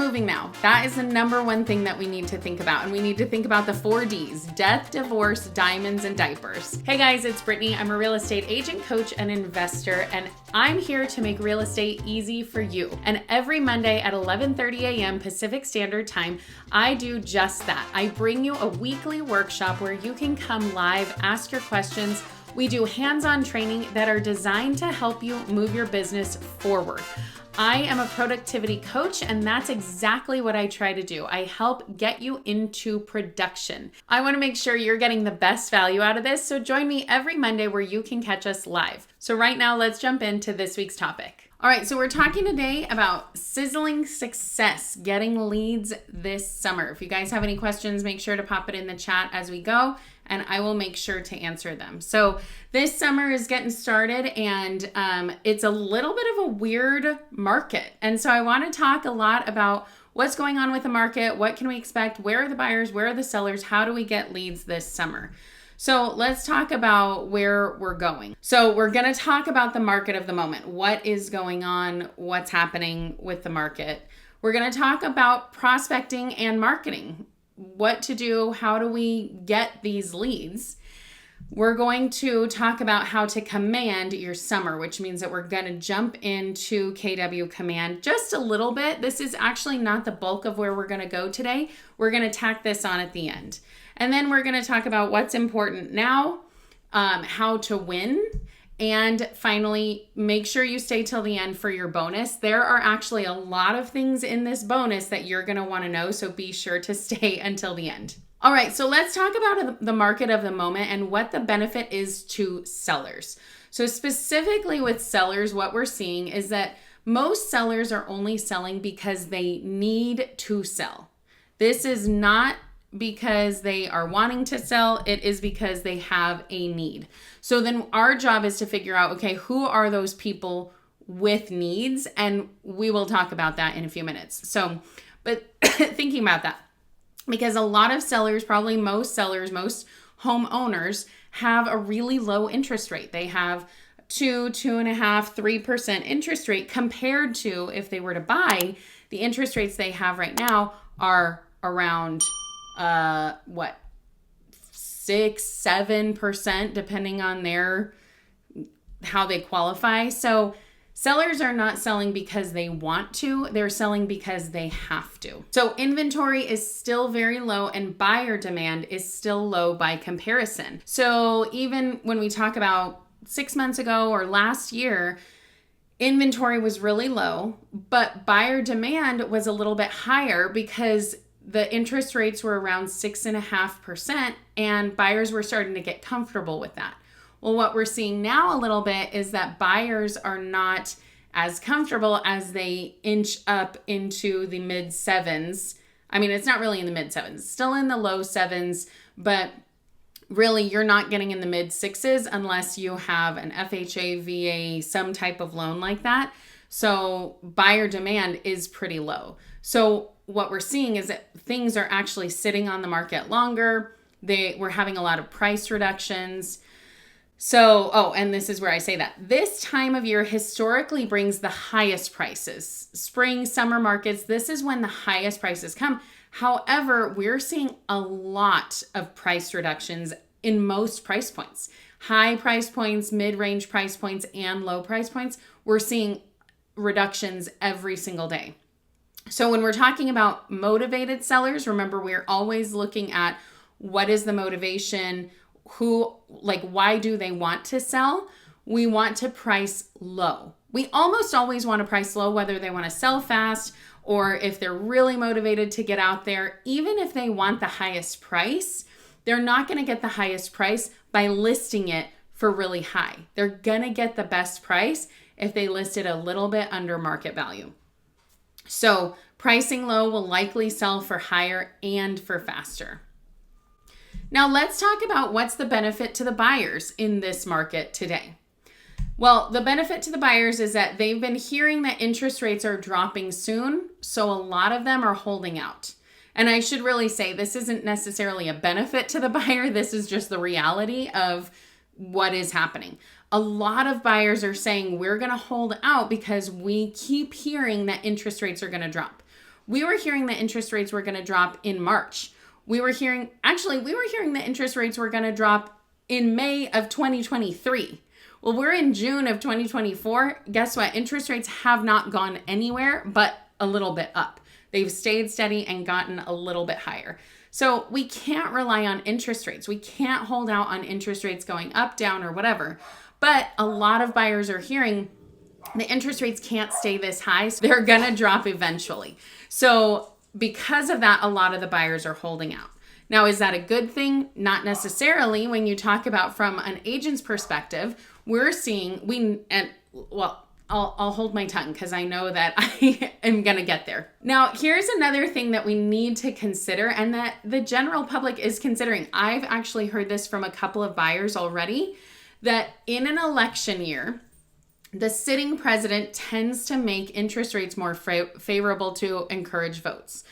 moving now. That is the number one thing that we need to think about. And we need to think about the 4 Ds: death, divorce, diamonds, and diapers. Hey guys, it's Brittany. I'm a real estate agent, coach, and investor, and I'm here to make real estate easy for you. And every Monday at 11:30 a.m. Pacific Standard Time, I do just that. I bring you a weekly workshop where you can come live, ask your questions. We do hands-on training that are designed to help you move your business forward. I am a productivity coach, and that's exactly what I try to do. I help get you into production. I want to make sure you're getting the best value out of this, so join me every Monday where you can catch us live. So right now, let's jump into this week's topic. All right, so we're talking today about sizzling success, getting leads this summer. If you guys have any questions, make sure to pop it in the chat as we go, and I will make sure to answer them. So this summer is getting started, and it's a little bit of a weird market. And so I want to talk a lot about what's going on with the market, what can we expect, where are the buyers, where are the sellers, how do we get leads this summer? So let's talk about where we're going. So we're going to talk about the market of the moment. What is going on? What's happening with the market? We're going to talk about prospecting and marketing. What to do? How do we get these leads? We're going to talk about how to command your summer, which means that we're going to jump into KW command just a little bit. This is actually not the bulk of where we're going to go today. We're going to tack this on at the end. And then we're going to talk about what's important now, how to win, and finally, make sure you stay till the end for your bonus. There are actually a lot of things in this bonus that you're going to want to know, so be sure to stay until the end. All right, so let's talk about the market of the moment and what the benefit is to sellers. So specifically with sellers, what we're seeing is that most sellers are only selling because they need to sell. This is not because they are wanting to sell, it is because they have a need. So then our job is to figure out, okay, who are those people with needs? And we will talk about that in a few minutes. So, but thinking about that, because a lot of sellers, probably most sellers, most homeowners have a really low interest rate. They have 2.5%, 3% interest rate compared to if they were to buy, the interest rates they have right now are around 6-7%, depending on how they qualify. So sellers are not selling because they want to, they're selling because they have to. So inventory is still very low and buyer demand is still low by comparison. So even when we talk about 6 months ago or last year, inventory was really low, but buyer demand was a little bit higher because the interest rates were around 6.5% and buyers were starting to get comfortable with that. Well, what we're seeing now a little bit is that buyers are not as comfortable as they inch up into the mid sevens. I mean, it's not really in the mid sevens, still in the low sevens, but really you're not getting in the mid sixes unless you have an FHA, VA, some type of loan like that. So buyer demand is pretty low. So what we're seeing is that things are actually sitting on the market longer. We're having a lot of price reductions. So, and this is where I say that this time of year historically brings the highest prices. Spring, summer markets, this is when the highest prices come. However, we're seeing a lot of price reductions in most price points. High price points, mid-range price points, and low price points. We're seeing reductions every single day. So when we're talking about motivated sellers, remember, we're always looking at what is the motivation, why do they want to sell? We want to price low. We almost always want to price low, whether they want to sell fast or if they're really motivated to get out there. Even if they want the highest price, they're not going to get the highest price by listing it for really high. They're going to get the best price if they list it a little bit under market value. So pricing low will likely sell for higher and for faster. Now let's talk about what's the benefit to the buyers in this market today. Well, the benefit to the buyers is that they've been hearing that interest rates are dropping soon, so a lot of them are holding out. And I should really say this isn't necessarily a benefit to the buyer. This is just the reality of what is happening. A lot of buyers are saying we're going to hold out because we keep hearing that interest rates are going to drop. We were hearing that interest rates were going to drop in March. We were hearing that interest rates were going to drop in May of 2023. Well, we're in June of 2024. Guess what? Interest rates have not gone anywhere but a little bit up. They've stayed steady and gotten a little bit higher. So we can't rely on interest rates. We can't hold out on interest rates going up, down, or whatever. But a lot of buyers are hearing the interest rates can't stay this high, so they're going to drop eventually. So because of that, a lot of the buyers are holding out. Now, is that a good thing? Not necessarily. When you talk about from an agent's perspective, we're seeing, I'll hold my tongue because I know that I am going to get there. Now, here's another thing that we need to consider and that the general public is considering. I've actually heard this from a couple of buyers already, that in an election year, the sitting president tends to make interest rates more favorable to encourage votes.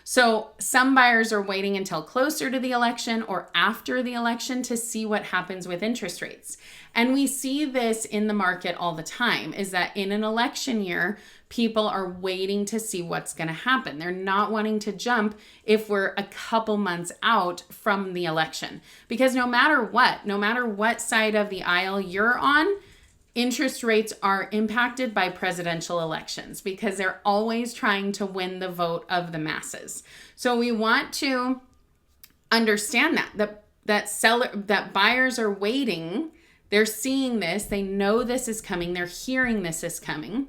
So some buyers are waiting until closer to the election or after the election to see what happens with interest rates. And we see this in the market all the time, is that in an election year, people are waiting to see what's going to happen. They're not wanting to jump if we're a couple months out from the election. Because no matter what side of the aisle you're on, interest rates are impacted by presidential elections because they're always trying to win the vote of the masses. So we want to understand that buyers are waiting. They're seeing this. They know this is coming. They're hearing this is coming.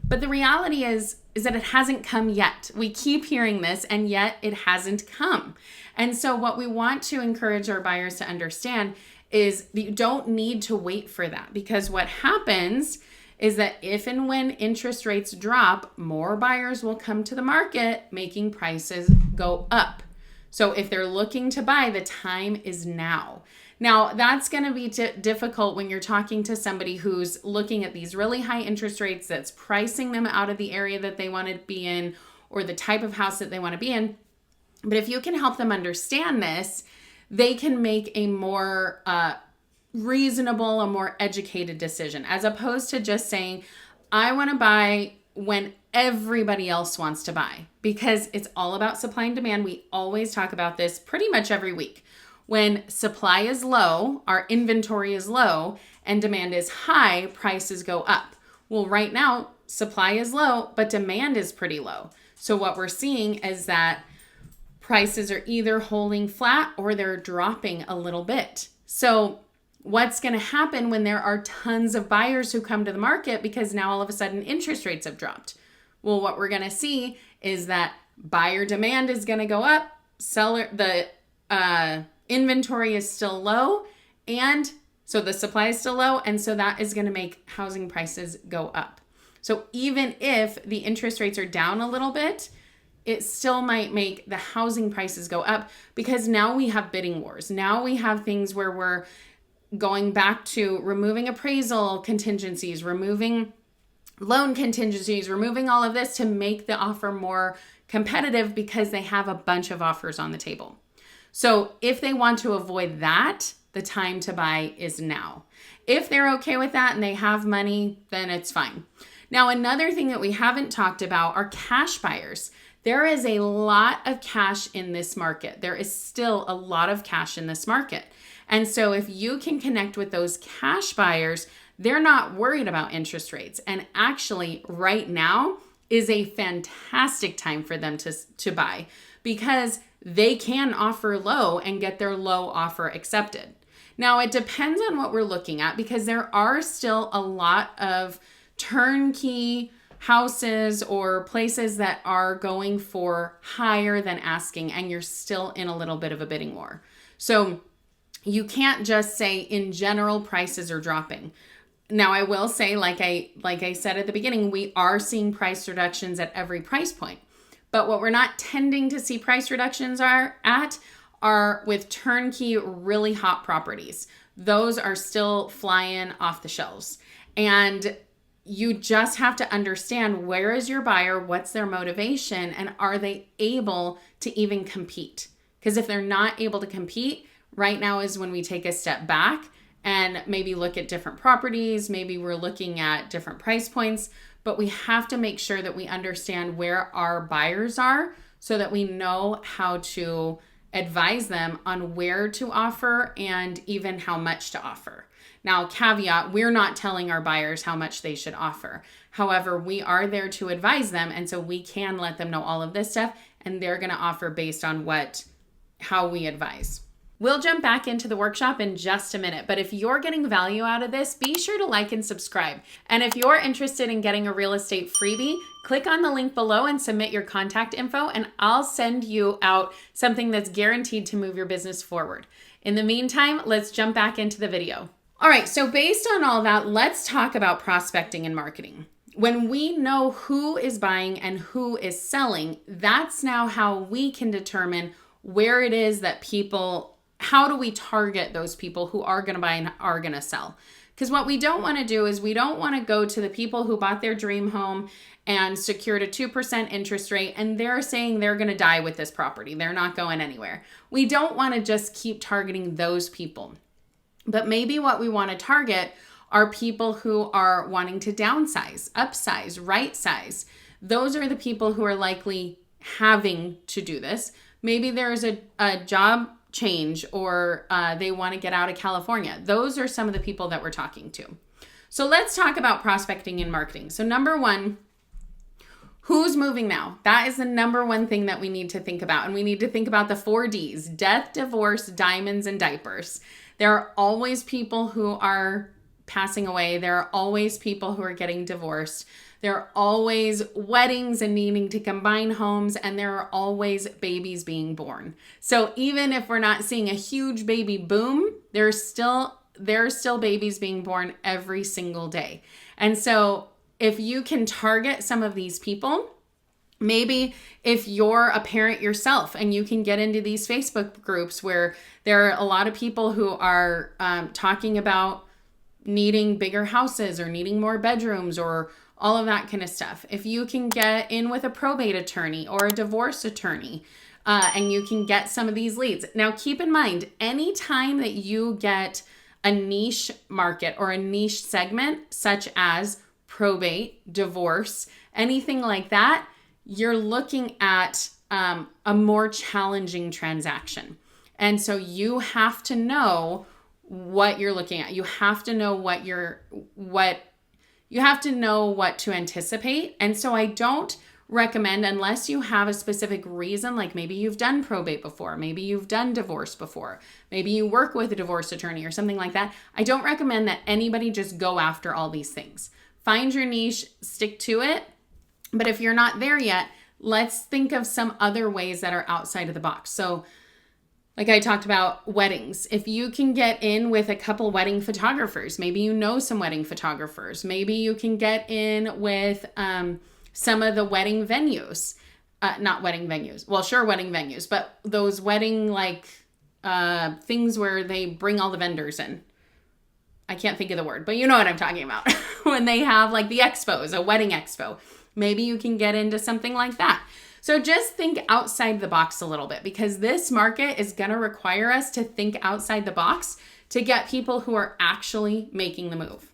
But the reality is that it hasn't come yet. We keep hearing this, and yet it hasn't come. And so what we want to encourage our buyers to understand is that you don't need to wait for that, because what happens is that if and when interest rates drop, more buyers will come to the market, making prices go up. So if they're looking to buy, the time is now. Now, that's going to be difficult when you're talking to somebody who's looking at these really high interest rates, that's pricing them out of the area that they want to be in or the type of house that they want to be in. But if you can help them understand this, they can make a more reasonable, a more educated decision, as opposed to just saying, I want to buy when everybody else wants to buy, because it's all about supply and demand. We always talk about this pretty much every week. When supply is low, our inventory is low, and demand is high, prices go up. Well, right now, supply is low, but demand is pretty low. So what we're seeing is that prices are either holding flat or they're dropping a little bit. So what's going to happen when there are tons of buyers who come to the market because now all of a sudden interest rates have dropped? Well, what we're going to see is that buyer demand is going to go up, inventory is still low, and so the supply is still low, and so that is going to make housing prices go up. So even if the interest rates are down a little bit, it still might make the housing prices go up, because now we have bidding wars. Now we have things where we're going back to removing appraisal contingencies, removing loan contingencies, removing all of this to make the offer more competitive, because they have a bunch of offers on the table. So if they want to avoid that, the time to buy is now. If they're okay with that and they have money, then it's fine. Now, another thing that we haven't talked about are cash buyers. There is a lot of cash in this market. There is still a lot of cash in this market. And so if you can connect with those cash buyers, they're not worried about interest rates. And actually, right now is a fantastic time for them to buy, because they can offer low and get their low offer accepted. Now, it depends on what we're looking at, because there are still a lot of turnkey houses or places that are going for higher than asking, and you're still in a little bit of a bidding war. So you can't just say in general prices are dropping. Now, I will say, like I said at the beginning, we are seeing price reductions at every price point. But what we're not tending to see price reductions are with turnkey, really hot properties. Those are still flying off the shelves. And you just have to understand, where is your buyer, what's their motivation, and are they able to even compete? Because if they're not able to compete, right now is when we take a step back and maybe look at different properties. Maybe we're looking at different price points. but we have to make sure that we understand where our buyers are so that we know how to advise them on where to offer and even how much to offer. Now, caveat, we're not telling our buyers how much they should offer. However, we are there to advise them, and so we can let them know all of this stuff, and they're going to offer based on how we advise. We'll jump back into the workshop in just a minute, but if you're getting value out of this, be sure to like and subscribe. And if you're interested in getting a real estate freebie, click on the link below and submit your contact info, and I'll send you out something that's guaranteed to move your business forward. In the meantime, let's jump back into the video. All right, so based on all that, let's talk about prospecting and marketing. When we know who is buying and who is selling, that's now how we can determine where it is that how do we target those people who are going to buy and are going to sell? Because what we don't want to do is we don't want to go to the people who bought their dream home and secured a 2% interest rate and they're saying they're going to die with this property. They're not going anywhere. We don't want to just keep targeting those people. But maybe what we want to target are people who are wanting to downsize, upsize, right size. Those are the people who are likely having to do this. Maybe there's a job change or they want to get out of California. Those are some of the people that we're talking to. So let's talk about prospecting and marketing. So number one, who's moving now? That is the number one thing that we need to think about. And we need to think about the 4 Ds: death, divorce, diamonds, and diapers. There are always people who are passing away. There are always people who are getting divorced. There are always weddings and needing to combine homes, and there are always babies being born. So even if we're not seeing a huge baby boom, there's still babies being born every single day. And so if you can target some of these people, maybe if you're a parent yourself and you can get into these Facebook groups where there are a lot of people who are talking about needing bigger houses or needing more bedrooms or all of that kind of stuff. If you can get in with a probate attorney or a divorce attorney, and you can get some of these leads. Now, keep in mind, anytime that you get a niche market or a niche segment, such as probate, divorce, anything like that, you're looking at a more challenging transaction. And so you have to know what you're looking at. You have to know what to anticipate. And so I don't recommend, unless you have a specific reason, like maybe you've done probate before, maybe you've done divorce before, maybe you work with a divorce attorney or something like that. I don't recommend that anybody just go after all these things. Find your niche, stick to it. But if you're not there yet, let's think of some other ways that are outside of the box. So like I talked about weddings, if you can get in with a couple wedding photographers, maybe you know some wedding photographers, maybe you can get in with some of the wedding venues, not wedding venues. Well, sure, wedding venues, but those wedding things where they bring all the vendors in. I can't think of the word, but you know what I'm talking about. When they have like the expos, a wedding expo, maybe you can get into something like that. So just think outside the box a little bit, because this market is going to require us to think outside the box to get people who are actually making the move.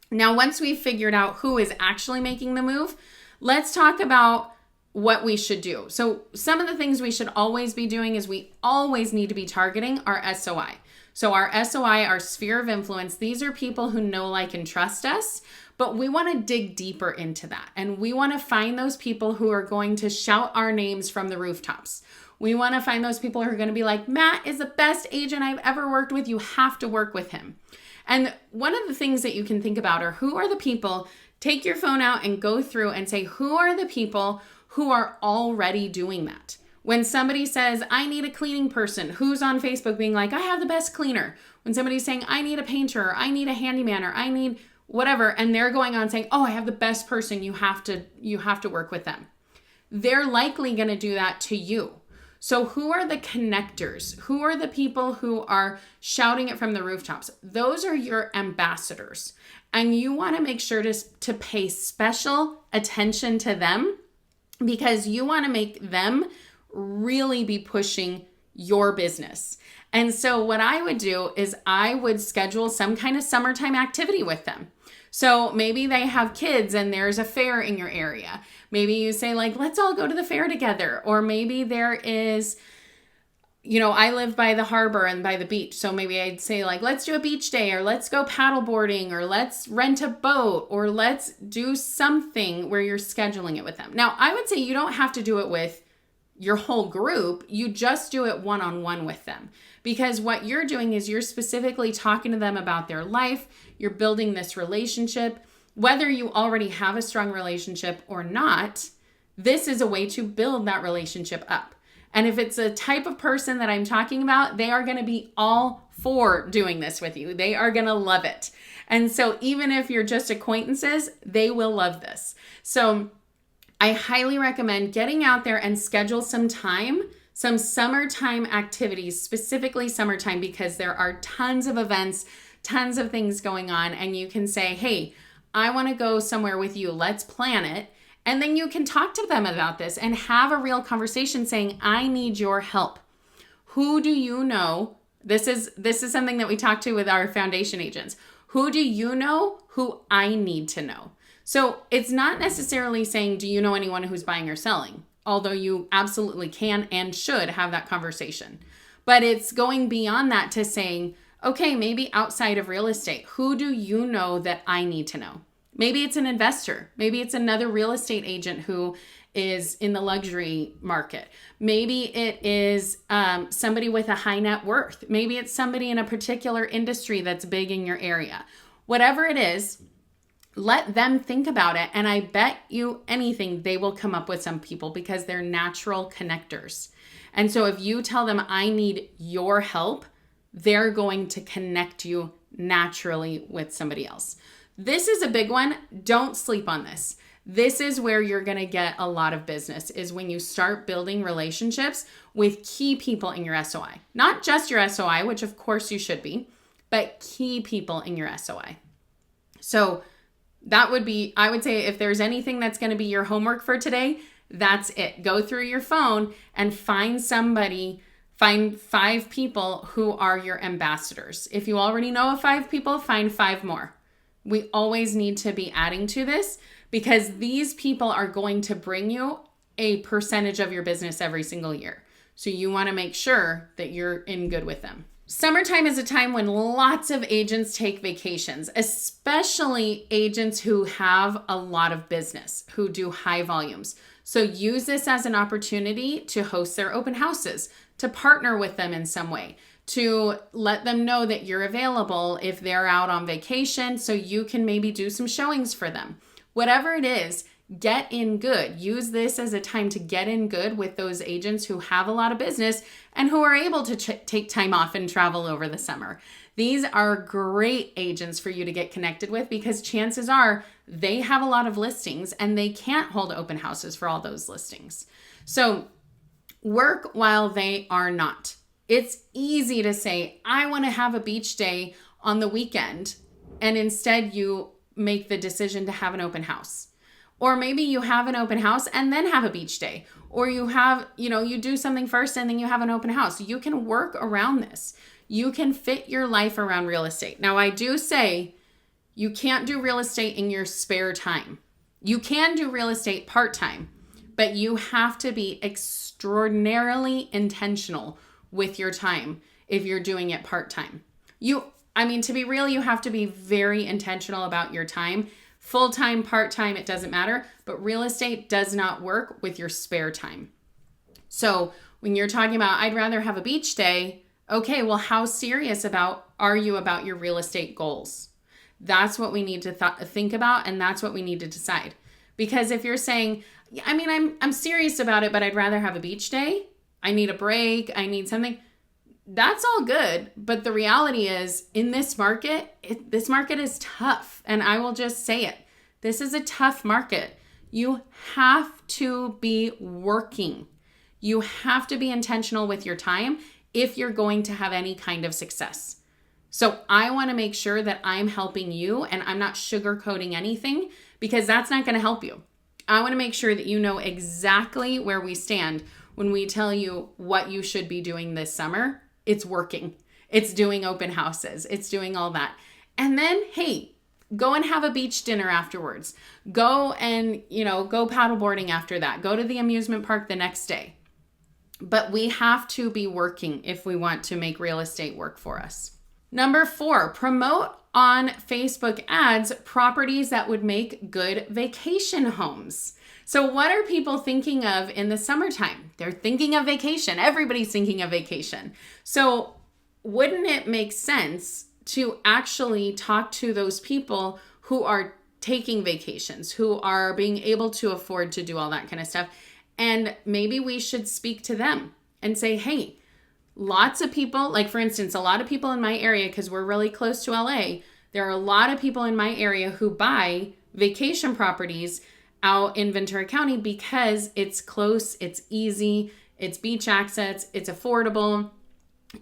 Now, once we've figured out who is actually making the move, let's talk about what we should do. So some of the things we should always be doing is we always need to be targeting our SOI. So our SOI, our sphere of influence, these are people who know, like, and trust us. But we want to dig deeper into that. And we want to find those people who are going to shout our names from the rooftops. We want to find those people who are going to be like, Matt is the best agent I've ever worked with. You have to work with him. And one of the things that you can think about are, who are the people, take your phone out and go through and say, who are the people who are already doing that? When somebody says, I need a cleaning person, who's on Facebook being like, I have the best cleaner? When somebody's saying, I need a painter, or I need a handyman, or I need whatever, and they're going on saying, oh, I have the best person, you have to work with them. They're likely going to do that to you. So who are the connectors? Who are the people who are shouting it from the rooftops? Those are your ambassadors. And you want to make sure to pay special attention to them, because you want to make them really be pushing your business. And so what I would do is I would schedule some kind of summertime activity with them. So maybe they have kids and there's a fair in your area. Maybe you say like, let's all go to the fair together. Or maybe there is, I live by the harbor and by the beach. So maybe I'd say like, let's do a beach day, or let's go paddle boarding, or let's rent a boat, or let's do something where you're scheduling it with them. Now, I would say you don't have to do it with your whole group. You just do it one-on-one with them, because what you're doing is you're specifically talking to them about their life. You're building this relationship. Whether you already have a strong relationship or not, this is a way to build that relationship up. And if it's a type of person that I'm talking about, they are going to be all for doing this with you. They are going to love it. And so even if you're just acquaintances, they will love this. So I highly recommend getting out there and schedule some time, some summertime activities, specifically summertime, because there are tons of events, tons of things going on. And you can say, hey, I want to go somewhere with you. Let's plan it. And then you can talk to them about this and have a real conversation saying, I need your help. Who do you know? This is something that we talk to with our foundation agents. Who do you know who I need to know? So it's not necessarily saying, do you know anyone who's buying or selling? Although you absolutely can and should have that conversation. But it's going beyond that to saying, okay, maybe outside of real estate, who do you know that I need to know? Maybe it's an investor. Maybe it's another real estate agent who is in the luxury market. Maybe it is somebody with a high net worth. Maybe it's somebody in a particular industry that's big in your area. Whatever it is, let them think about it. And I bet you anything, they will come up with some people because they're natural connectors. And so if you tell them, I need your help, they're going to connect you naturally with somebody else. This is a big one. Don't sleep on this. This is where you're going to get a lot of business, is when you start building relationships with key people in your SOI. Not just your SOI, which of course you should be, but key people in your SOI. So that would be, I would say, if there's anything that's going to be your homework for today, that's it. Go through your phone and find 5 people who are your ambassadors. If you already know of 5 people, find 5 more. We always need to be adding to this, because these people are going to bring you a percentage of your business every single year. So you want to make sure that you're in good with them. Summertime is a time when lots of agents take vacations, especially agents who have a lot of business, who do high volumes. So use this as an opportunity to host their open houses, to partner with them in some way, to let them know that you're available if they're out on vacation, so you can maybe do some showings for them. Whatever it is, get in good. Use this as a time to get in good with those agents who have a lot of business and who are able to take time off and travel over the summer. These are great agents for you to get connected with, because chances are they have a lot of listings and they can't hold open houses for all those listings. So work while they are not. It's easy to say, I want to have a beach day on the weekend, and instead you make the decision to have an open house. Or maybe you have an open house and then have a beach day. Or you have, you do something first and then you have an open house. You can work around this. You can fit your life around real estate. Now, I do say you can't do real estate in your spare time. You can do real estate part-time, but you have to be extraordinarily intentional with your time if you're doing it part-time. To be real, you have to be very intentional about your time. Full-time, part-time, it doesn't matter, but real estate does not work with your spare time. So when you're talking about, I'd rather have a beach day, okay, well, how serious are you about your real estate goals? That's what we need to think about, and that's what we need to decide. Because if you're saying, I'm serious about it, but I'd rather have a beach day, I need a break, I need something, that's all good. But the reality is, in this market, this market is tough. And I will just say it. This is a tough market. You have to be working. You have to be intentional with your time if you're going to have any kind of success. So I want to make sure that I'm helping you, and I'm not sugarcoating anything, because that's not going to help you. I want to make sure that you know exactly where we stand when we tell you what you should be doing this summer. it's working. It's doing open houses. It's doing all that. And then, hey, go and have a beach dinner afterwards. Go and, go paddleboarding after that. Go to the amusement park the next day. But we have to be working if we want to make real estate work for us. Number 4, promote on Facebook ads properties that would make good vacation homes. So what are people thinking of in the summertime? They're thinking of vacation. Everybody's thinking of vacation. So wouldn't it make sense to actually talk to those people who are taking vacations, who are being able to afford to do all that kind of stuff? And maybe we should speak to them and say, hey, lots of people, like for instance, a lot of people in my area, because we're really close to LA, there are a lot of people in my area who buy vacation properties out in Ventura County because it's close, it's easy, it's beach access, it's affordable.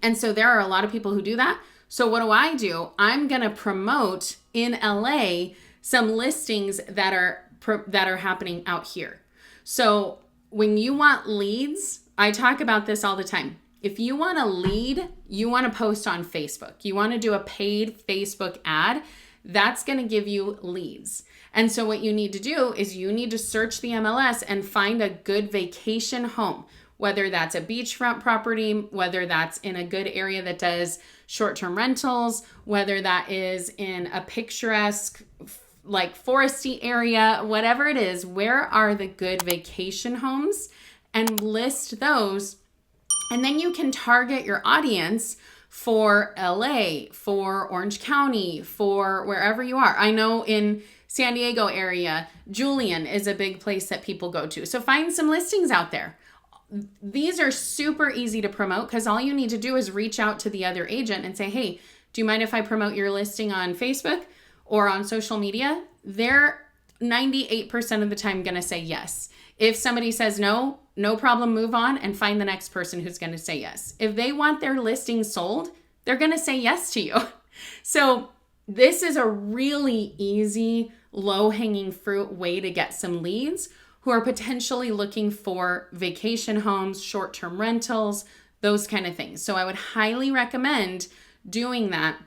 And so there are a lot of people who do that. So what do? I'm going to promote in LA some listings that are happening out here. So when you want leads, I talk about this all the time. If you want a lead, you want to post on Facebook. You want to do a paid Facebook ad. That's going to give you leads. And so what you need to do is you need to search the MLS and find a good vacation home, whether that's a beachfront property, whether that's in a good area that does short-term rentals, whether that is in a picturesque, like foresty area, whatever it is, where are the good vacation homes, and list those. And then you can target your audience for LA, for Orange County, for wherever you are. I know in San Diego area, Julian is a big place that people go to. So find some listings out there. These are super easy to promote because all you need to do is reach out to the other agent and say, hey, do you mind if I promote your listing on Facebook or on social media? They're 98% of the time going to say yes. If somebody says no, no problem, move on and find the next person who's going to say yes. If they want their listing sold, they're going to say yes to you. So this is a really easy, low-hanging fruit way to get some leads who are potentially looking for vacation homes, short-term rentals, those kind of things. So I would highly recommend doing that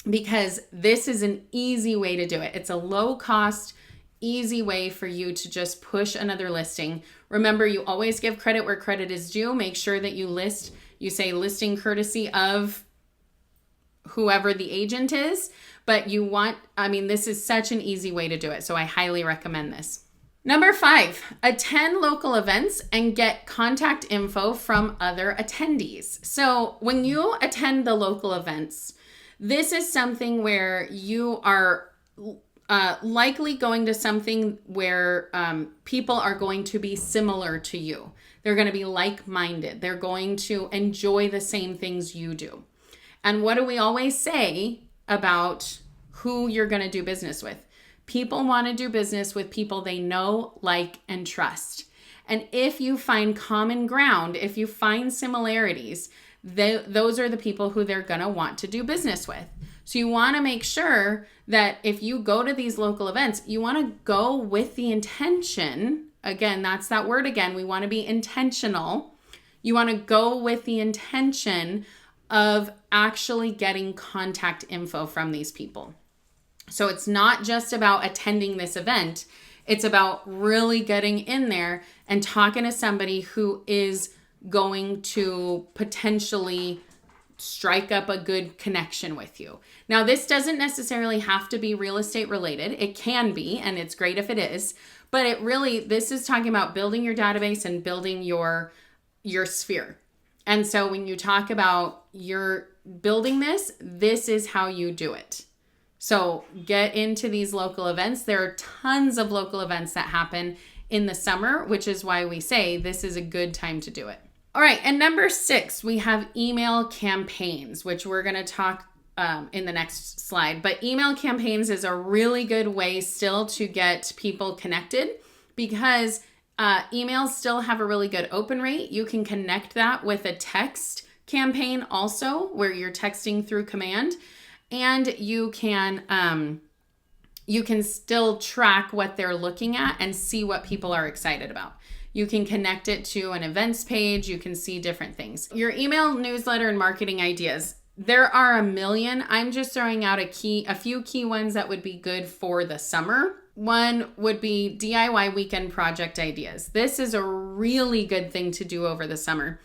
because this is an easy way to do it. It's a low-cost, easy way for you to just push another listing. Remember, you always give credit where credit is due. Make sure that you say listing courtesy of whoever the agent is, but this is such an easy way to do it. So I highly recommend this. Number 5, attend local events and get contact info from other attendees. So when you attend the local events, this is something where you are likely going to something where people are going to be similar to you. They're going to be like-minded. They're going to enjoy the same things you do. And what do we always say about who you're going to do business with? People want to do business with people they know, like, and trust. And if you find common ground, if you find similarities, those are the people who they're going to want to do business with. So you want to make sure that if you go to these local events, you want to go with the intention. Again, that's that word again. We want to be intentional. You want to go with the intention of actually getting contact info from these people. So it's not just about attending this event. It's about really getting in there and talking to somebody who is going to potentially strike up a good connection with you. Now, this doesn't necessarily have to be real estate related. It can be, and it's great if it is, but this is talking about building your database and building your sphere. And so when you talk about your building this is how you do it. So get into these local events. There are tons of local events that happen in the summer, which is why we say this is a good time to do it. All right, and number 6, we have email campaigns, which we're going to talk in the next slide. But email campaigns is a really good way still to get people connected because emails still have a really good open rate. You can connect that with a text campaign also, where you're texting through command, and you can still track what they're looking at and see what people are excited about. You can connect it to an events page. You can see different things. Your email, newsletter, and marketing ideas. There are a million. I'm just throwing out a few key ones that would be good for the summer. One would be DIY weekend project ideas. This is a really good thing to do over the summer.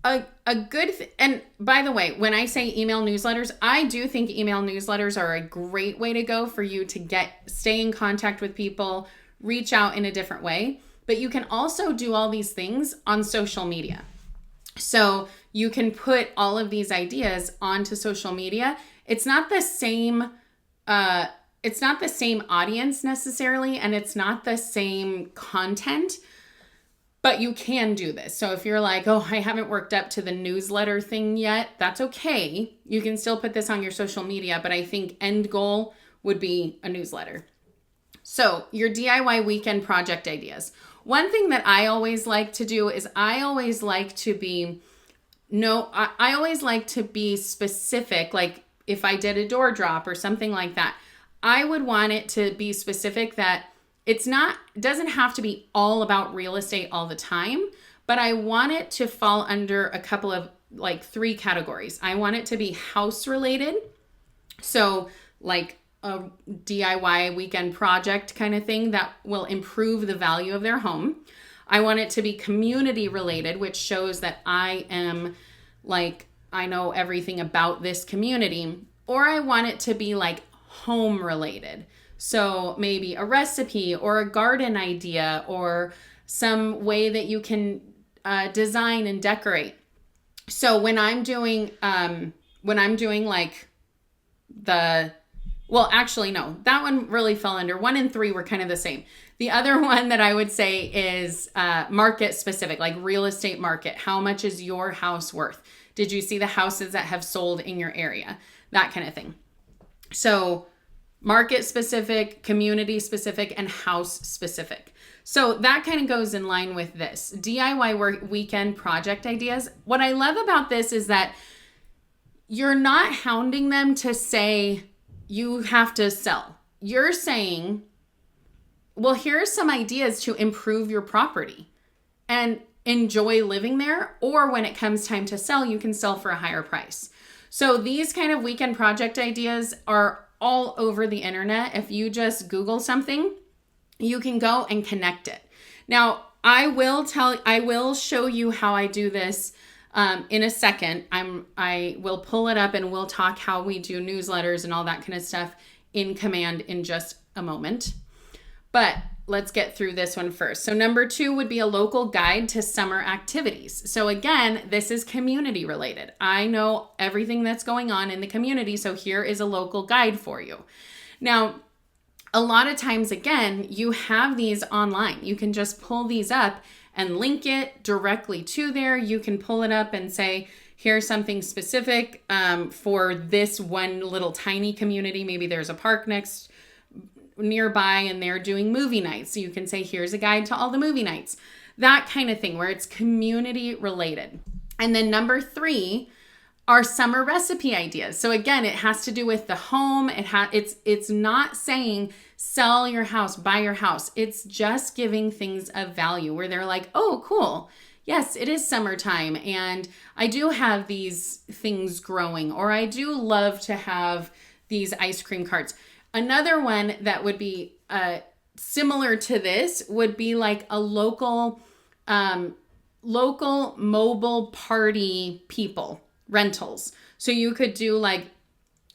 And by the way, when I say email newsletters, I do think email newsletters are a great way to go for you to stay in contact with people, reach out in a different way. But you can also do all these things on social media. So you can put all of these ideas onto social media. It's not the same audience necessarily, and it's not the same content, but you can do this. So if you're like, oh, I haven't worked up to the newsletter thing yet, that's okay. You can still put this on your social media, but I think end goal would be a newsletter. So your DIY weekend project ideas. One thing that I always like to do is I always like to be specific. Like if I did a door drop or something like that, I would want it to be specific that doesn't have to be all about real estate all the time, but I want it to fall under a couple of like 3 categories. I want it to be house related. So like a DIY weekend project kind of thing that will improve the value of their home. I want it to be community related, which shows that I know everything about this community. Or I want it to be like home related. So maybe a recipe or a garden idea or some way that you can design and decorate. So when I'm doing like that one really fell under 1 and 3 were kind of the same. The other one that I would say is market specific, like real estate market. How much is your house worth? Did you see the houses that have sold in your area? That kind of thing. So market specific, community specific, and house specific. So that kind of goes in line with this. DIY weekend project ideas. What I love about this is that you're not hounding them to say you have to sell. You're saying, well, here are some ideas to improve your property and enjoy living there. Or when it comes time to sell, you can sell for a higher price. So these kind of weekend project ideas are all over the internet. If you just Google something, you can go and connect it. Now, I will show you how I do this in a second. I will pull it up and we'll talk how we do newsletters and all that kind of stuff in Command in just a moment. But let's get through this one first. So number 2 would be a local guide to summer activities. So again, this is community related. I know everything that's going on in the community, so here is a local guide for you. Now, a lot of times, again, you have these online. You can just pull these up and link it directly to there. You can pull it up and say, here's something specific for this one little tiny community. Maybe there's a park nearby and they're doing movie nights. So you can say, here's a guide to all the movie nights. That kind of thing where it's community related. And then number 3 are summer recipe ideas. So again, it has to do with the home. It's not saying sell your house, buy your house. It's just giving things of value where they're like, oh, cool. Yes, it is summertime and I do have these things growing, or I do love to have these ice cream carts. Another one that would be similar to this would be like a local mobile party people rentals. So you could do like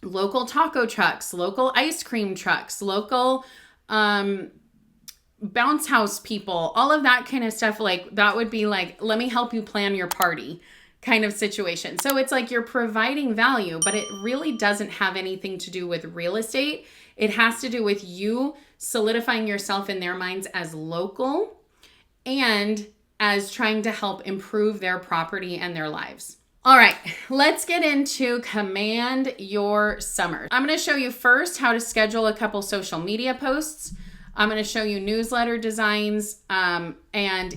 local taco trucks, local ice cream trucks, local bounce house people, all of that kind of stuff. Like that would be like, let me help you plan your party kind of situation. So it's like you're providing value, but it really doesn't have anything to do with real estate. It has to do with you solidifying yourself in their minds as local and as trying to help improve their property and their lives. All right, let's get into Command Your Summer. I'm going to show you first how to schedule a couple social media posts. I'm going to show you newsletter designs. And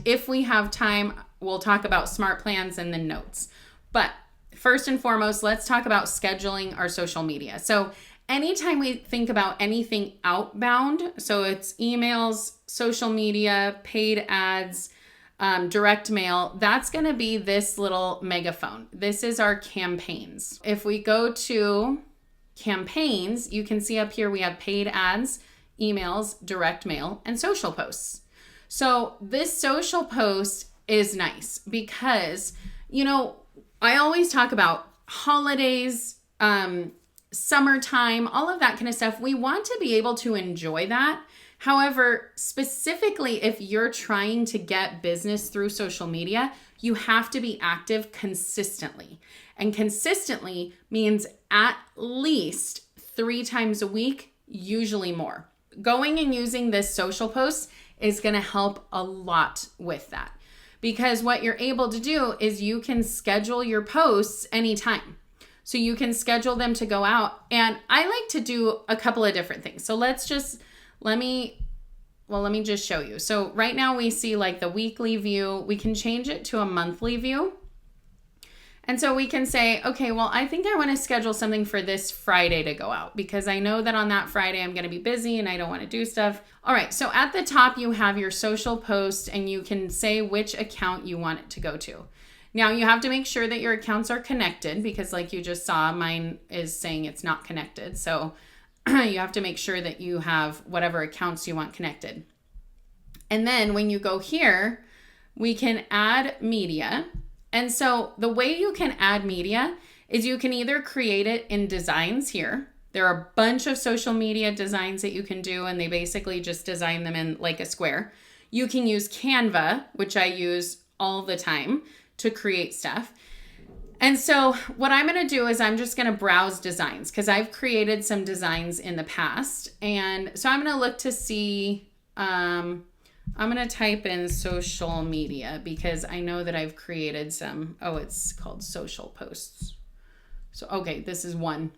if we have time, we'll talk about smart plans and then notes. But first and foremost, let's talk about scheduling our social media. So anytime we think about anything outbound, so it's emails, social media, paid ads, direct mail, that's going to be this little megaphone. This is our campaigns. If we go to campaigns, you can see up here we have paid ads, emails, direct mail, and social posts. So this social post is nice because, I always talk about holidays, summertime, all of that kind of stuff. We want to be able to enjoy that. However, specifically, if you're trying to get business through social media, you have to be active consistently. And consistently means at least 3 times a week, usually more. Going and using this social post is going to help a lot with that. Because what you're able to do is you can schedule your posts anytime. So you can schedule them to go out. And I like to do a couple of different things. So let me just show you. So right now we see like the weekly view. We can change it to a monthly view. And so we can say, okay, well, I think I want to schedule something for this Friday to go out because I know that on that Friday I'm going to be busy and I don't want to do stuff. All right, so at the top you have your social post and you can say which account you want it to go to. Now you have to make sure that your accounts are connected because like you just saw, mine is saying it's not connected. So you have to make sure that you have whatever accounts you want connected. And then when you go here, we can add media. And so the way you can add media is you can either create it in designs here. There are a bunch of social media designs that you can do, and they basically just design them in like a square. You can use Canva, which I use all the time to create stuff. And so what I'm going to do is I'm just going to browse designs because I've created some designs in the past. And so I'm going to look to see, I'm going to type in social media because I know that I've created some. Oh, it's called social posts. So, okay, this is one.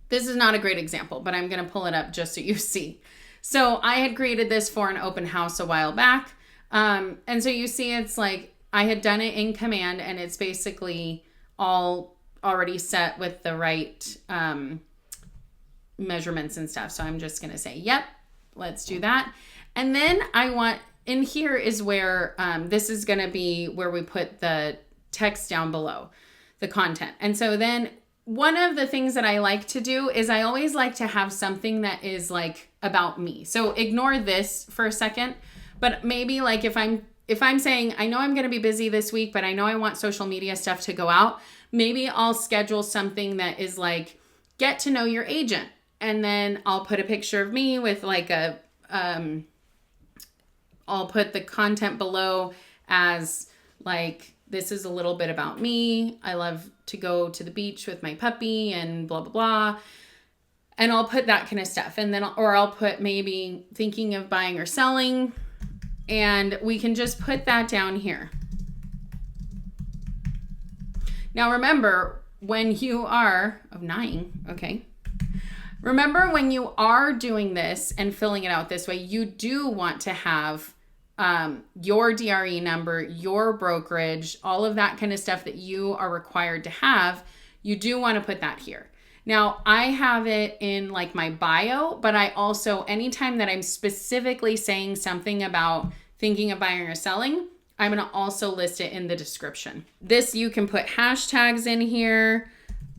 This is not a great example, but I'm going to pull it up just so you see. So I had created this for an open house a while back. And so you see it's like I had done it in Command and it's basically all already set with the right measurements and stuff. So I'm just going to say, yep, let's do that. And then in here is where, this is going to be where we put the text down below, the content. And so then one of the things that I like to do is I always like to have something that is like about me. So ignore this for a second, but maybe like if I'm saying, I know I'm going to be busy this week, but I know I want social media stuff to go out, maybe I'll schedule something that is like, get to know your agent. And then I'll put a picture of me with like I'll put the content below as like, this is a little bit about me. I love to go to the beach with my puppy and blah, blah, blah. And I'll put that kind of stuff. And then, or I'll put maybe thinking of buying or selling. And we can just put that down here. Now remember when you are, remember when you are doing this and filling it out this way, you do want to have your DRE number, your brokerage, all of that kind of stuff that you are required to have. You do want to put that here. Now I have it in like my bio, but I also, anytime that I'm specifically saying something about thinking of buying or selling, I'm going to also list it in the description. This, you can put hashtags in here,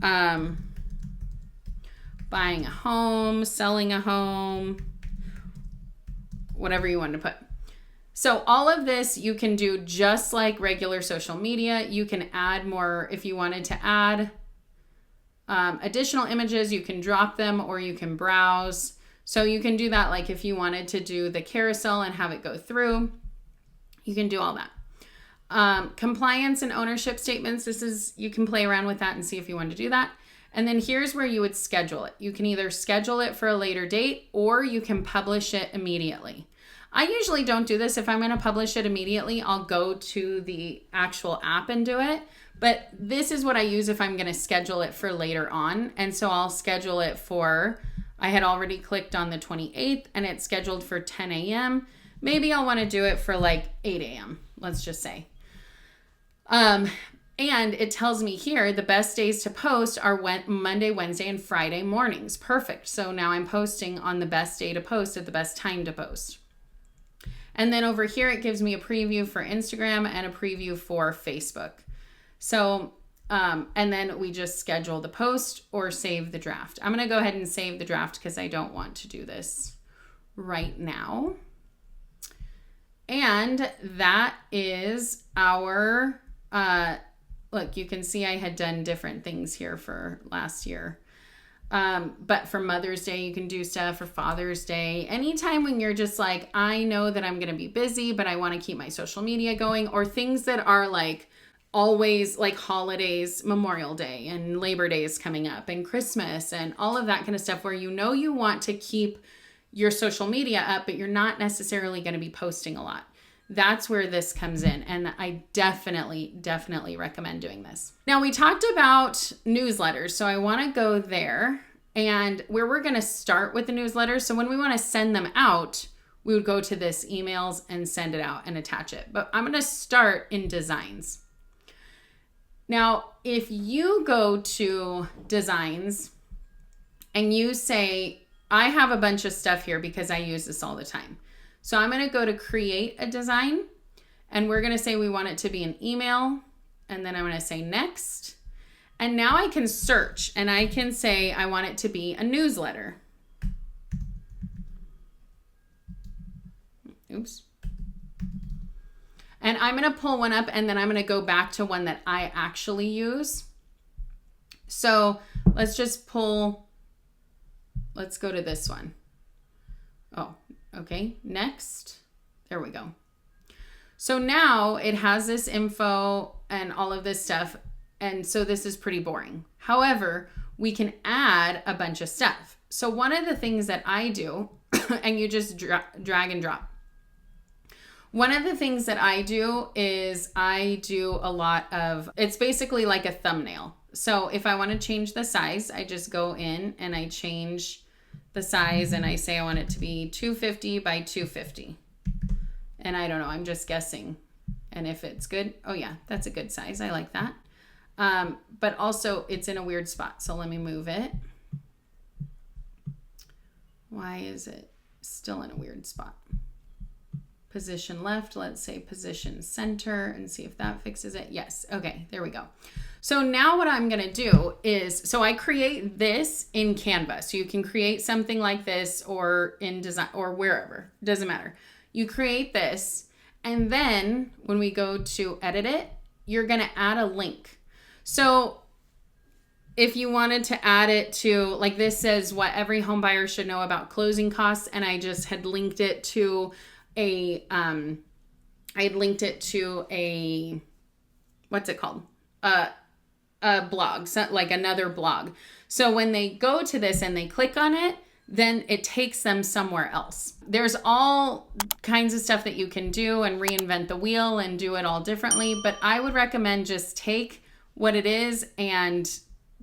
buying a home, selling a home, whatever you want to put. So all of this you can do just like regular social media. You can add more if you wanted to add additional images, you can drop them or you can browse. So you can do that like if you wanted to do the carousel and have it go through, you can do all that. Compliance and ownership statements, you can play around with that and see if you want to do that. And then here's where you would schedule it. You can either schedule it for a later date or you can publish it immediately. I usually don't do this. If I'm going to publish it immediately, I'll go to the actual app and do it. But this is what I use if I'm going to schedule it for later on. And so I'll schedule it for, I had already clicked on the 28th and it's scheduled for 10 a.m. Maybe I'll want to do it for like 8 a.m. Let's just say. And it tells me here the best days to post are Monday, Wednesday, and Friday mornings. Perfect. So now I'm posting on the best day to post at the best time to post. And then over here, it gives me a preview for Instagram and a preview for Facebook. So, and then we just schedule the post or save the draft. I'm going to go ahead and save the draft because I don't want to do this right now. And that is our, look, you can see I had done different things here for last year. But for Mother's Day, you can do stuff. For Father's Day, anytime when you're just like, I know that I'm going to be busy, but I want to keep my social media going, or things that are like always like holidays, Memorial Day and Labor Day is coming up and Christmas and all of that kind of stuff where you know you want to keep your social media up, but you're not necessarily going to be posting a lot. That's where this comes in. And I definitely recommend doing this. Now we talked about newsletters. So I want to go there and where we're going to start with the newsletters. So when we want to send them out, we would go to this emails and send it out and attach it. But I'm going to start in designs. Now, if you go to designs and you say, I have a bunch of stuff here because I use this all the time. So I'm going to go to create a design and we're going to say we want it to be an email. And then I'm going to say next. And now I can search and I can say I want it to be a newsletter. Oops. And I'm going to pull one up and then I'm going to go back to one that I actually use. So let's just pull. Let's go to this one. Oh, okay. Next. There we go. So now it has this info and all of this stuff. And so this is pretty boring. However, we can add a bunch of stuff. So one of the things that I do, and you just drag and drop. One of the things that I do is I do a lot of, it's basically like a thumbnail. So if I want to change the size, I just go in and I change the size and I say I want it to be 250 by 250. And I don't know, I'm just guessing. And if it's good, oh yeah, that's a good size. I like that. But also it's in a weird spot. So let me move it. Why is it still in a weird spot? Position left, let's say position center and see if that fixes it. Yes. Okay, there we go. So now what I'm going to do is, so I create this in Canva. So you can create something like this or in design or wherever, doesn't matter. You create this. And then when we go to edit it, you're going to add a link. So if you wanted to add it to, like this says what every home buyer should know about closing costs. And I just had linked it to a, what's it called? A blog, so like another blog. So when they go to this and they click on it, then it takes them somewhere else. There's all kinds of stuff that you can do and reinvent the wheel and do it all differently. But I would recommend just take what it is and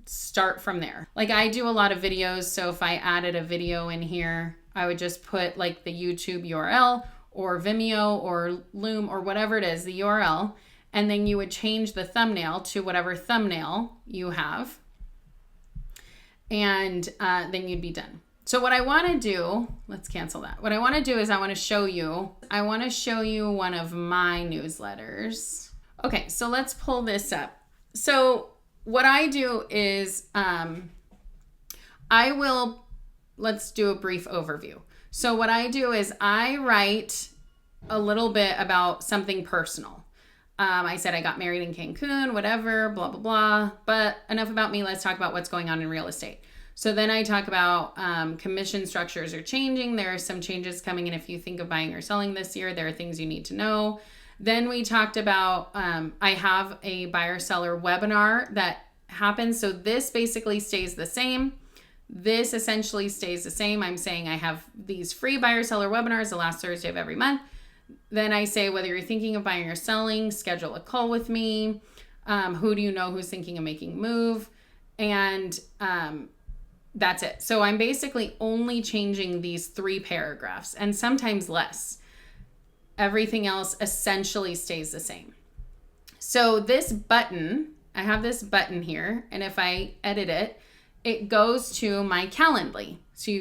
start from there. Like I do a lot of videos. So if I added a video in here, I would just put like the YouTube URL or Vimeo or Loom or whatever it is, the URL. And then you would change the thumbnail to whatever thumbnail you have. And then you'd be done. So what I want to do, let's cancel that. What I want to do is I want to show you one of my newsletters. Okay, so let's pull this up. So what I do is let's do a brief overview. So what I do is I write a little bit about something personal. I said I got married in Cancun, whatever, blah, blah, blah. But enough about me. Let's talk about what's going on in real estate. So then I talk about commission structures are changing. There are some changes coming in. If you think of buying or selling this year, there are things you need to know. Then we talked about, I have a buyer seller webinar that happens. So this basically stays the same. This essentially stays the same. I'm saying I have these free buyer seller webinars the last Thursday of every month. Then I say, whether you're thinking of buying or selling, schedule a call with me. Who do you know who's thinking of making a move? And that's it. So I'm basically only changing these 3 paragraphs and sometimes less. Everything else essentially stays the same. So this button, I have this button here. And if I edit it, it goes to my Calendly.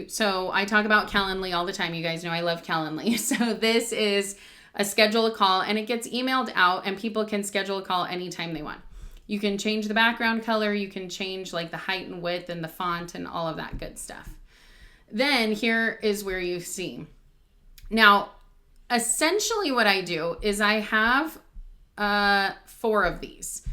So I talk about Calendly all the time. You guys know I love Calendly. So this is a schedule a call, and it gets emailed out, and people can schedule a call anytime they want. You can change the background color. You can change like the height and width and the font and all of that good stuff. Then here is where you see. Now, essentially what I do is I have 4 of these.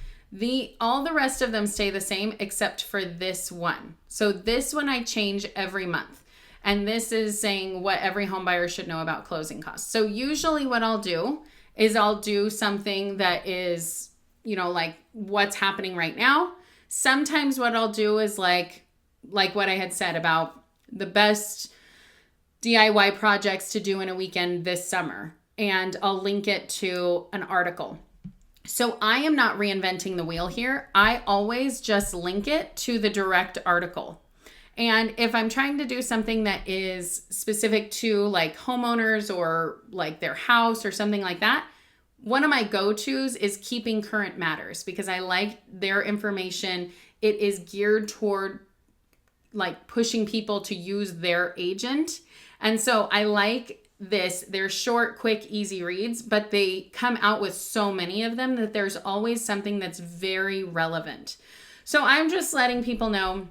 All the rest of them stay the same except for this one. So this one I change every month. And this is saying what every home buyer should know about closing costs. So usually what I'll do is I'll do something that is, like what's happening right now. Sometimes what I'll do is like what I had said about the best DIY projects to do in a weekend this summer. And I'll link it to an article. So I am not reinventing the wheel here. I always just link it to the direct article. And if I'm trying to do something that is specific to like homeowners or like their house or something like that, one of my go-tos is Keeping Current Matters, because I like their information. It is geared toward like pushing people to use their agent. And so I like this. They're short, quick, easy reads, but they come out with so many of them that there's always something that's very relevant. So I'm just letting people know,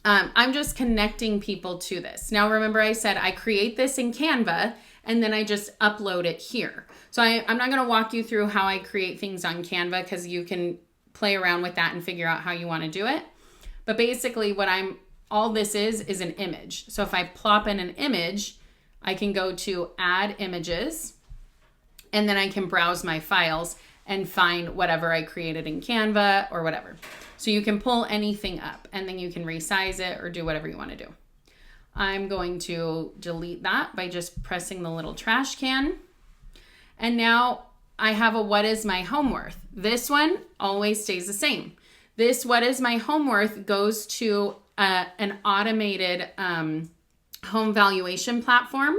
I'm just connecting people to this. Now, remember I said I create this in Canva and then I just upload it here. So I'm not going to walk you through how I create things on Canva, because you can play around with that and figure out how you want to do it. But basically all this is an image. So if I plop in an image, I can go to add images, and then I can browse my files and find whatever I created in Canva or whatever. So you can pull anything up, and then you can resize it or do whatever you want to do. I'm going to delete that by just pressing the little trash can. And now I have a what is my home worth. This one always stays the same. This what is my home worth goes to an automated home valuation platform.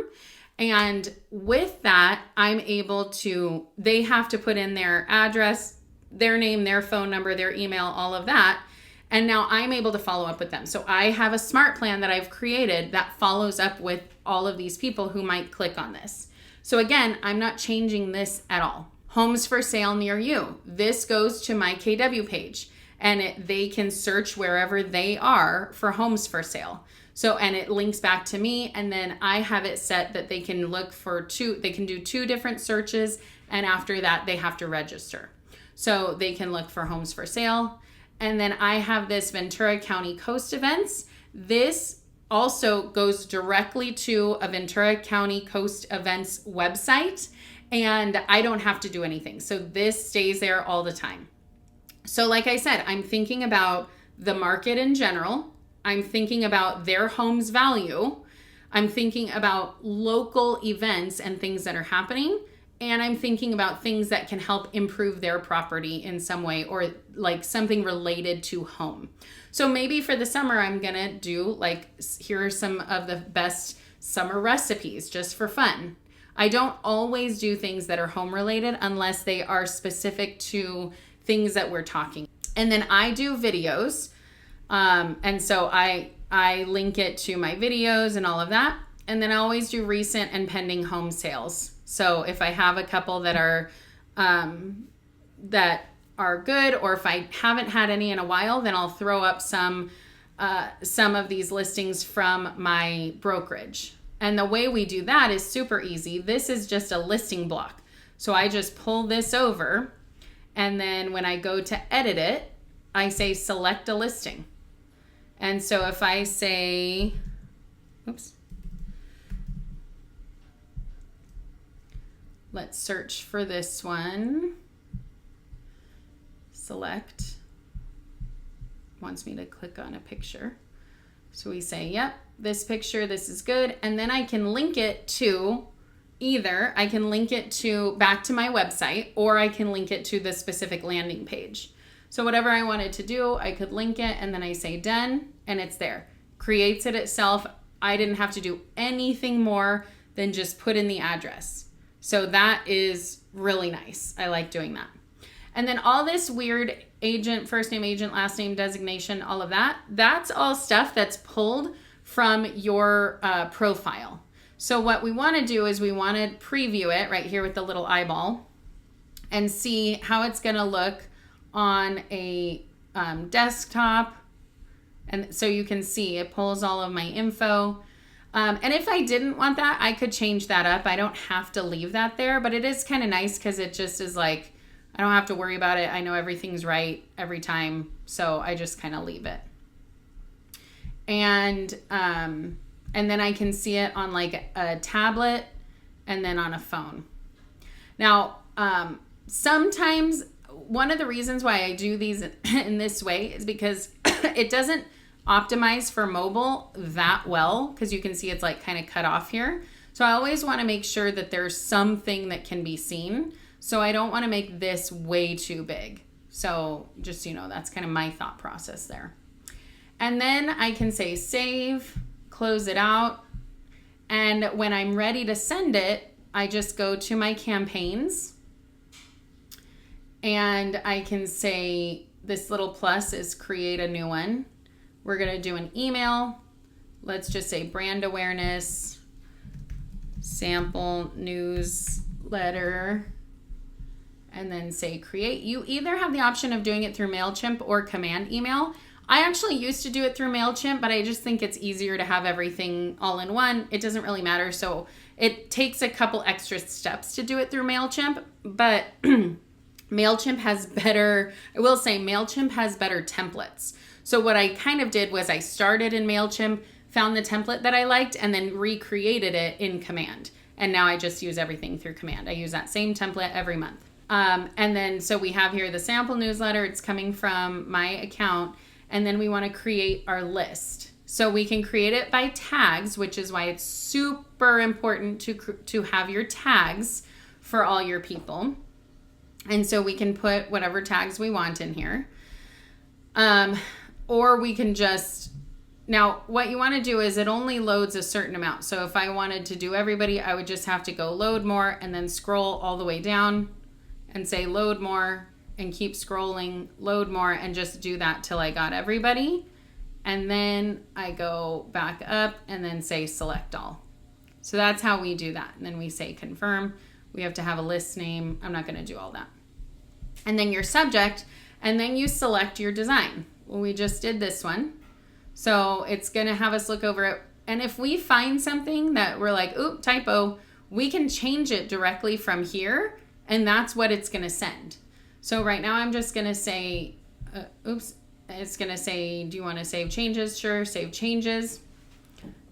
And with that, I'm able to, they have to put in their address, their name, their phone number, their email, all of that. And now I'm able to follow up with them. So I have a smart plan that I've created that follows up with all of these people who might click on this. So again, I'm not changing this at all. Homes for sale near you. This goes to my KW page, and they can search wherever they are for homes for sale. So, and it links back to me, and then I have it set that they can look for they can do 2 different searches, and after that they have to register. So they can look for homes for sale. And then I have this Ventura County Coast events. This also goes directly to a Ventura County Coast events website, and I don't have to do anything. So this stays there all the time. So like I said, I'm thinking about the market in general. I'm thinking about their home's value. I'm thinking about local events and things that are happening. And I'm thinking about things that can help improve their property in some way, or like something related to home. So maybe for the summer, I'm going to do like, here are some of the best summer recipes just for fun. I don't always do things that are home related unless they are specific to things that we're talking. And then I do videos. And so I link it to my videos and all of that. And then I always do recent and pending home sales. So if I have a couple that are good, or if I haven't had any in a while, then I'll throw up some of these listings from my brokerage. And the way we do that is super easy. This is just a listing block. So I just pull this over, and then when I go to edit it, I say select a listing. And so if I say, let's search for this one. Select. Wants me to click on a picture. So we say, yep, this picture, this is good. And then I can link it to back to my website, or I can link it to the specific landing page. So whatever I wanted to do, I could link it, and then I say done, and it's there. Creates it itself. I didn't have to do anything more than just put in the address. So that is really nice. I like doing that. And then all this weird agent, first name, agent, last name, designation, all of that, that's all stuff that's pulled from your profile. So what we want to do is we want to preview it right here with the little eyeball and see how it's going to look on a desktop. And so you can see it pulls all of my info. And if I didn't want that, I could change that up. I don't have to leave that there, but it is kind of nice because it just is like, I don't have to worry about it. I know everything's right every time. So I just kind of leave it. And then I can see it on like a tablet and then on a phone. Now, sometimes one of the reasons why I do these in this way is because it doesn't optimize for mobile that well, because you can see it's like kind of cut off here. So I always want to make sure that there's something that can be seen. So I don't want to make this way too big. So just, you know, that's kind of my thought process there. And then I can say save, close it out. And when I'm ready to send it, I just go to my campaigns and I can say this little plus is create a new one. We're going to do an email. Let's just say brand awareness, sample newsletter, and then say create. You either have the option of doing it through MailChimp or command email. I actually used to do it through MailChimp, but I just think it's easier to have everything all in one. It doesn't really matter. So it takes a couple extra steps to do it through MailChimp, but MailChimp has better, I will say MailChimp has better templates. So what I kind of did was I started in MailChimp, found the template that I liked, and then recreated it in Command. And now I just use everything through Command. I use that same template every month. And then, so we have here the sample newsletter. It's coming from my account. And then we want to create our list. So we can create it by tags, which is why it's super important to have your tags for all your people. And so we can put whatever tags we want in here. Or we can just, now what you want to do is it only loads a certain amount. So if I wanted to do everybody, I would just have to go load more and then scroll all the way down and say load more and keep scrolling, load more, and just do that till I got everybody. And then I go back up and then say select all. So that's how we do that. And then we say confirm. We have to have a list name. I'm not going to do all that. And then your subject, and then you select your design. Well, we just did this one. So it's going to have us look over it. And if we find something that we're like, ooh, typo, we can change it directly from here. And that's what it's going to send. So right now I'm just going to say, it's going to say, do you want to save changes? Sure, save changes.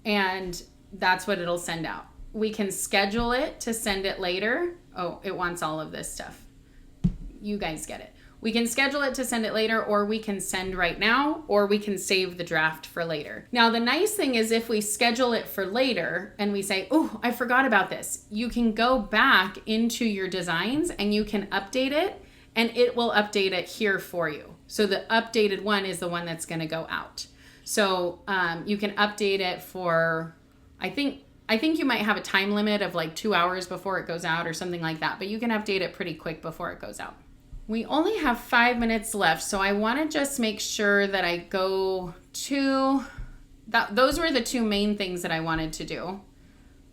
And that's what it'll send out. We can schedule it to send it later. Oh, it wants all of this stuff. You guys get it. We can schedule it to send it later, or we can send right now, or we can save the draft for later. Now, the nice thing is if we schedule it for later and we say, oh, I forgot about this, you can go back into your designs and you can update it, and it will update it here for you. So the updated one is the one that's going to go out. So you can update it for, I think you might have a time limit of like 2 hours before it goes out or something like that, but you can update it pretty quick before it goes out. We only have 5 minutes left, so I want to just make sure that I go to that. Those were the two main things that I wanted to do,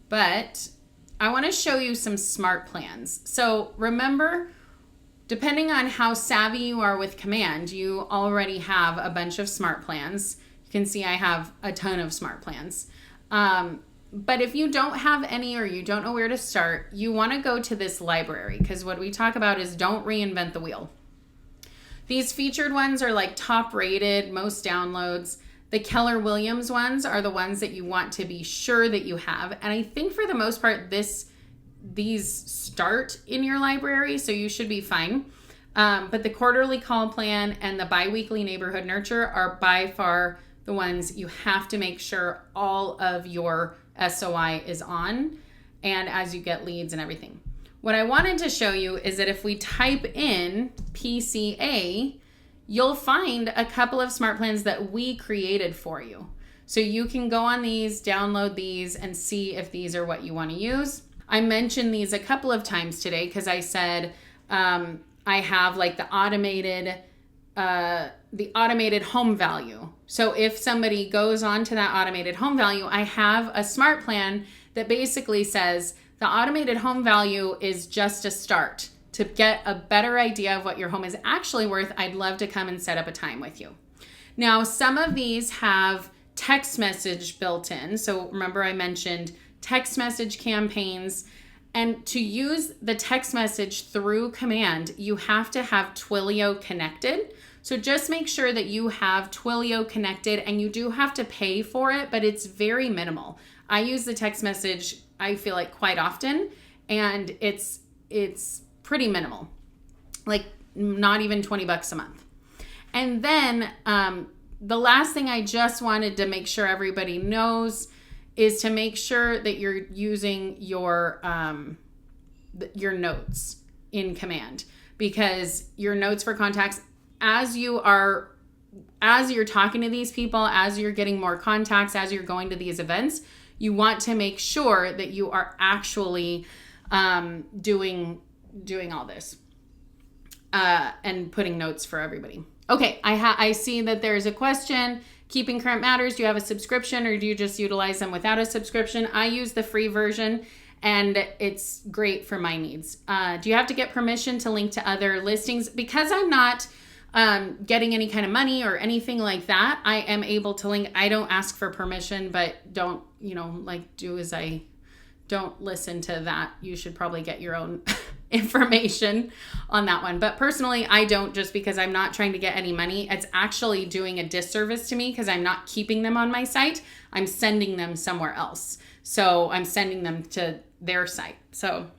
but I want to show you some smart plans. So remember, depending on how savvy you are with Command, you already have a bunch of smart plans. You can see I have a ton of smart plans. But if you don't have any or you don't know where to start, you want to go to this library, because what we talk about is don't reinvent the wheel. These featured ones are like top rated, most downloads. The Keller Williams ones are the ones that you want to be sure that you have. And I think for the most part, these start in your library, so you should be fine. But the quarterly call plan and the biweekly neighborhood nurture are by far the ones you have to make sure all of your SOI is on, and as you get leads and everything. What I wanted to show you is that if we type in PCA, you'll find a couple of smart plans that we created for you. So you can go on these, download these, and see if these are what you want to use. I mentioned these a couple of times today because I said, I have like the automated home value. So if somebody goes on to that automated home value, I have a smart plan that basically says the automated home value is just a start. To get a better idea of what your home is actually worth, I'd love to come and set up a time with you. Now, some of these have text message built in. So remember I mentioned text message campaigns. And to use the text message through command, you have to have Twilio connected. So just make sure that you have Twilio connected, and you do have to pay for it, but it's very minimal. I use the text message, I feel like, quite often, and it's pretty minimal, like not even $20 a month. And then the last thing I just wanted to make sure everybody knows is to make sure that you're using your notes in command, because your notes for contacts, as you're talking to these people, as you're getting more contacts, as you're going to these events, you want to make sure that you are actually doing all this and putting notes for everybody. Okay, I see that there's a question. Keeping current matters. Do you have a subscription, or do you just utilize them without a subscription? I use the free version, and it's great for my needs. Do you have to get permission to link to other listings? Because I'm not getting any kind of money or anything like that, I am able to link. I don't ask for permission, but don't listen to that. You should probably get your own information on that one. But personally, I don't, just because I'm not trying to get any money. It's actually doing a disservice to me because I'm not keeping them on my site. I'm sending them somewhere else. So I'm sending them to their site. So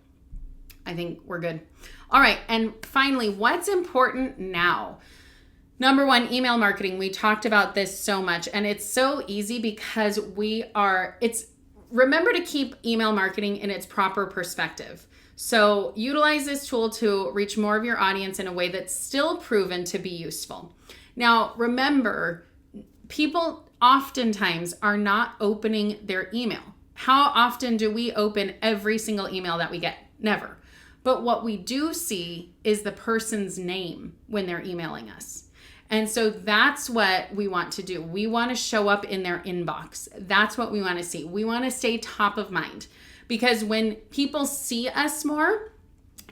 I think we're good. All right. And finally, what's important now? Number one, email marketing. We talked about this so much, and it's so easy because remember to keep email marketing in its proper perspective. So utilize this tool to reach more of your audience in a way that's still proven to be useful. Now, remember, people oftentimes are not opening their email. How often do we open every single email that we get? Never. But what we do see is the person's name when they're emailing us. And so that's what we want to do. We want to show up in their inbox. That's what we want to see. We want to stay top of mind, because when people see us more,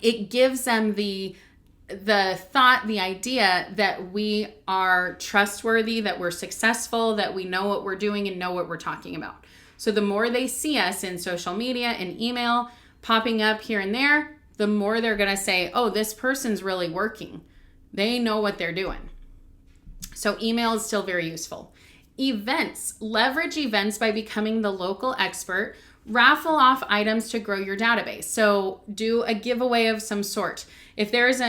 it gives them the thought, the idea that we are trustworthy, that we're successful, that we know what we're doing and know what we're talking about. So the more they see us in social media and email popping up here and there, the more they're going to say, oh, this person's really working. They know what they're doing. So email is still very useful. Events. Leverage events by becoming the local expert. Raffle off items to grow your database. So do a giveaway of some sort. If there is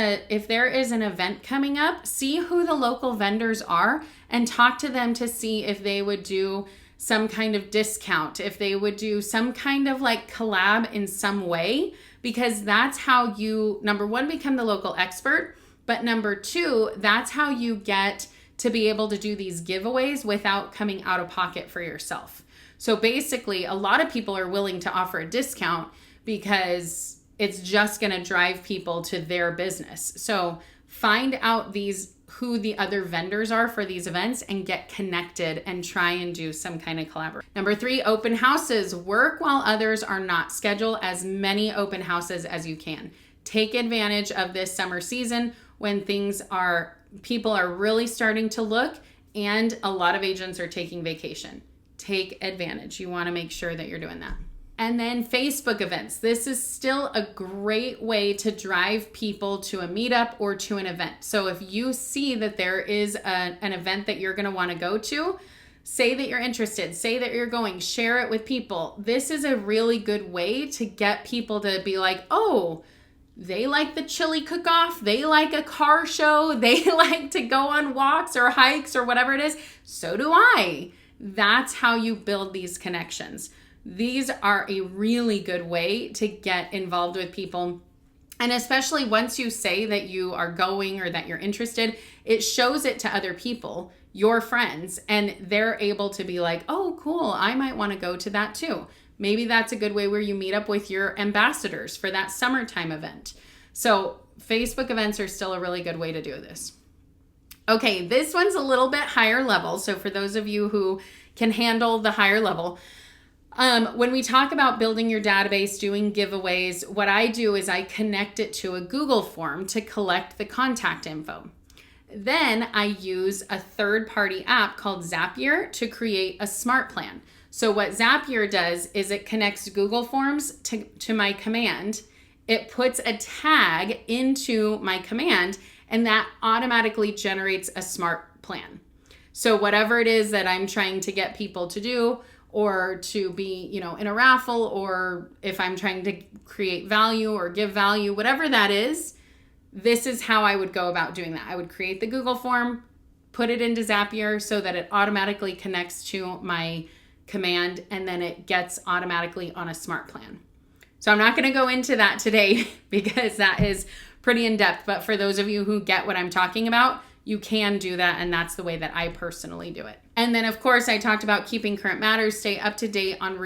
an event coming up, see who the local vendors are and talk to them to see if they would do some kind of discount, if they would do some kind of like collab in some way, because that's how you, number one, become the local expert, but number two, that's how you get to be able to do these giveaways without coming out of pocket for yourself. So basically, a lot of people are willing to offer a discount because it's just going to drive people to their business. So find out who the other vendors are for these events and get connected and try and do some kind of collaboration. Number 3, open houses. Work while others are not. Schedule as many open houses as you can. Take advantage of this summer season when people are really starting to look, and a lot of agents are taking vacation. Take advantage. You want to make sure that you're doing that. And then Facebook events. This is still a great way to drive people to a meetup or to an event. So if you see that there is an event that you're going to want to go to, say that you're interested, say that you're going, share it with people. This is a really good way to get people to be like, oh, they like the chili cook-off, they like a car show, they like to go on walks or hikes or whatever it is. So do I. That's how you build these connections. These are a really good way to get involved with people. And especially once you say that you are going or that you're interested, it shows it to other people, your friends, and they're able to be like, oh, cool, I might want to go to that too. Maybe that's a good way where you meet up with your ambassadors for that summertime event. So Facebook events are still a really good way to do this. Okay, this one's a little bit higher level. So for those of you who can handle the higher level, when we talk about building your database, doing giveaways, what I do is I connect it to a Google form to collect the contact info. Then I use a third-party app called Zapier to create a smart plan. So what Zapier does is it connects Google Forms to my command. It puts a tag into my command, and that automatically generates a smart plan. So whatever it is that I'm trying to get people to do, or to be, in a raffle, or if I'm trying to create value or give value, whatever that is, this is how I would go about doing that. I would create the Google form, put it into Zapier so that it automatically connects to my command, and then it gets automatically on a smart plan. So I'm not going to go into that today because that is pretty in-depth, but for those of you who get what I'm talking about, you can do that, and that's the way that I personally do it. And then, of course, I talked about keeping current matters, stay up to date on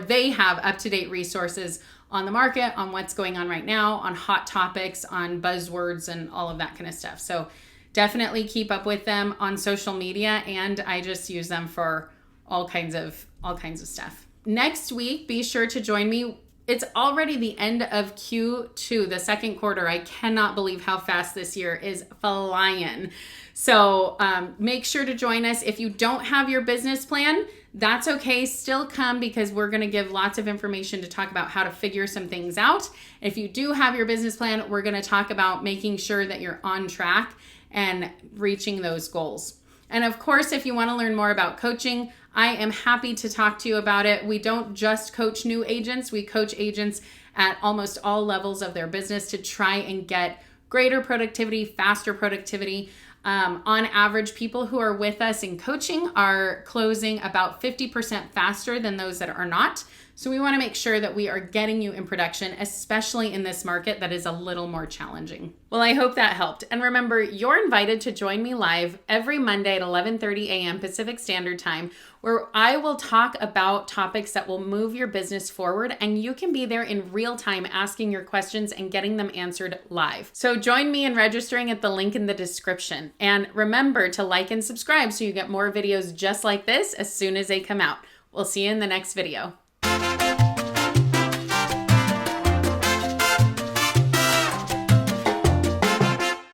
they have up-to-date resources on the market, on what's going on right now, on hot topics, on buzzwords, and all of that kind of stuff. So definitely keep up with them on social media, and I just use them for all kinds of stuff. Next week, be sure to join me. It's already the end of Q2, the second quarter. I cannot believe how fast this year is flying. So make sure to join us. If you don't have your business plan, that's okay. Still come, because we're going to give lots of information to talk about how to figure some things out. If you do have your business plan, we're going to talk about making sure that you're on track and reaching those goals. And of course, if you want to learn more about coaching, I am happy to talk to you about it. We don't just coach new agents. We coach agents at almost all levels of their business to try and get greater productivity, faster productivity. On average, people who are with us in coaching are closing about 50% faster than those that are not. So we want to make sure that we are getting you in production, especially in this market that is a little more challenging. Well, I hope that helped. And remember, you're invited to join me live every Monday at 11:30 a.m. Pacific Standard Time, where I will talk about topics that will move your business forward, and you can be there in real time asking your questions and getting them answered live. So join me in registering at the link in the description. And remember to like and subscribe so you get more videos just like this as soon as they come out. We'll see you in the next video.